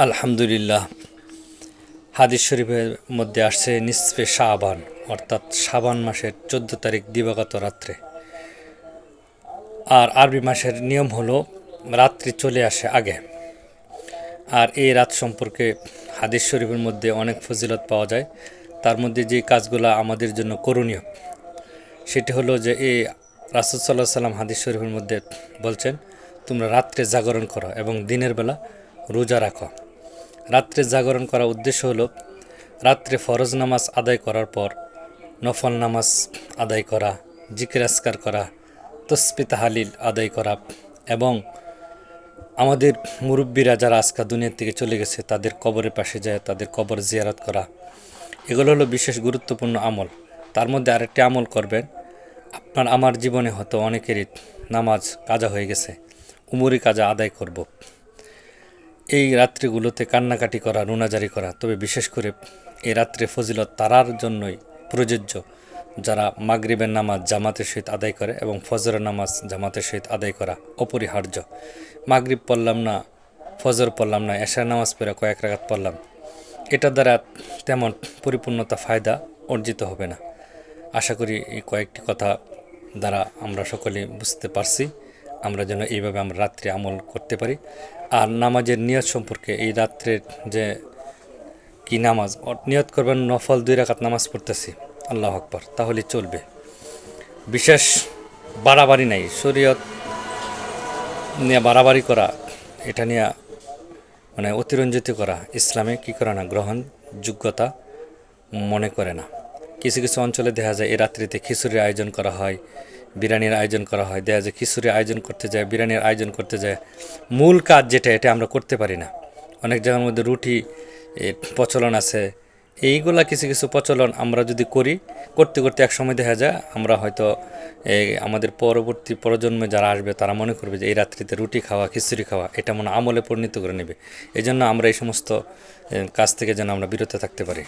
আলহামদুলিল্লাহ। হাদিস শরীফের মধ্যে আসছে নিসফে শাবান, অর্থাৎ শাবান মাসের 14 তারিখ দিবাগত রাত্রে। আর আরবি মাসের নিয়ম হলো রাত্রি চলে আসে আগে। আর এই রাত সম্পর্কে হাদিস শরীফের মধ্যে অনেক ফজিলত পাওয়া যায়। তার মধ্যে যে কাজগুলো আমাদের জন্য করণীয় সেটি হলো যে এই রাসূল সাল্লাল্লাহু আলাইহি সাল্লাম হাদিস শরীফের মধ্যে বলছেন, তোমরা রাত্রে জাগরণ করো এবং দিনের বেলা রোজা রাখো। রাত্রে জাগরণ করার উদ্দেশ্য হলো রাত্রে ফরজ নামাজ আদায় করার পর নফল নামাজ আদায় করা, জিকির আজকার করা, তসবিহ তাহলিল আদায় করা এবং আমাদের মুরব্বীরা যারা আজকে দুনিয়া থেকে চলে গেছে তাদের কবরের পাশে যায় তাদের কবর জিয়ারত করা। এগুলো হলো বিশেষ গুরুত্বপূর্ণ আমল। তার মধ্যে আরেকটি আমল করবেন, আপনার আমার জীবনে হয়তো অনেকেরই নামাজ কাজা হয়ে গেছে, উমরি কাজা আদায় করব। এই রাত্রিগুলোতে কান্নাকাটি করা, রুনাজারি করা, তবে বিশেষ করে এই রাত্রে ফজিলত তারার জন্যই প্রযোজ্য যারা মাগরিবের নামাজ জামাতের সহিত আদায় করে এবং ফজরের নামাজ জামাতের সহিত আদায় করা অপরিহার্য। মাগরিব পড়লাম না, ফজর পড়লাম না, এশার নামাজ পড়ে কয়েক রাকাত পড়লাম, এটা দ্বারা তেমন পরিপূর্ণতা ফায়দা অর্জিত হবে না। আশা করি এই কয়েকটি কথা দ্বারা আমরা সকলে বুঝতে পারছি, আমরা যেন এইভাবে আমরা রাত্রে আমল করতে পারি। আর নামাজের নিয়ত সম্পর্কে, এই রাত্রের যে কি নামাজ নিয়ত করবেন, নফল 2 রাকাত নামাজ পড়তেছি, আল্লাহু আকবার, তাহলে চলবে। বিশেষ বাড়াবাড়ি নাই, শরীয়ত নিয়ে বাড়াবাড়ি করা, এটা নিয়ে মানে অতিরঞ্জিত করা ইসলামে কি করে না, গ্রহণযোগ্যতা মনে করে না। কিছু কিছু অঞ্চলে দেখা যায় এই রাত্রিতে খিচুড়ির আয়োজন করা হয়, বিরিয়ানির আয়োজন করা হয়। দেখা যায় খিচুড়ির আয়োজন করতে যায়, বিরিয়ানির আয়োজন করতে যায়, মূল কাজ যেটা এটা আমরা করতে পারি না। অনেক জায়গার মধ্যে রুটি প্রচলন আছে, এইগুলা কিছু কিছু প্রচলন আমরা যদি করতে করতে এক সময় দেখা যায় আমরা হয়তো আমাদের পরবর্তী প্রজন্মে যারা আসবে তারা মনে করবে যে এই রাত্রিতে রুটি খাওয়া, খিচুড়ি খাওয়া এটা মনে আমলে পরিণত করে নেবে। এই জন্য আমরা এই সমস্ত কাজ থেকে যেন আমরা বিরত থাকতে পারি।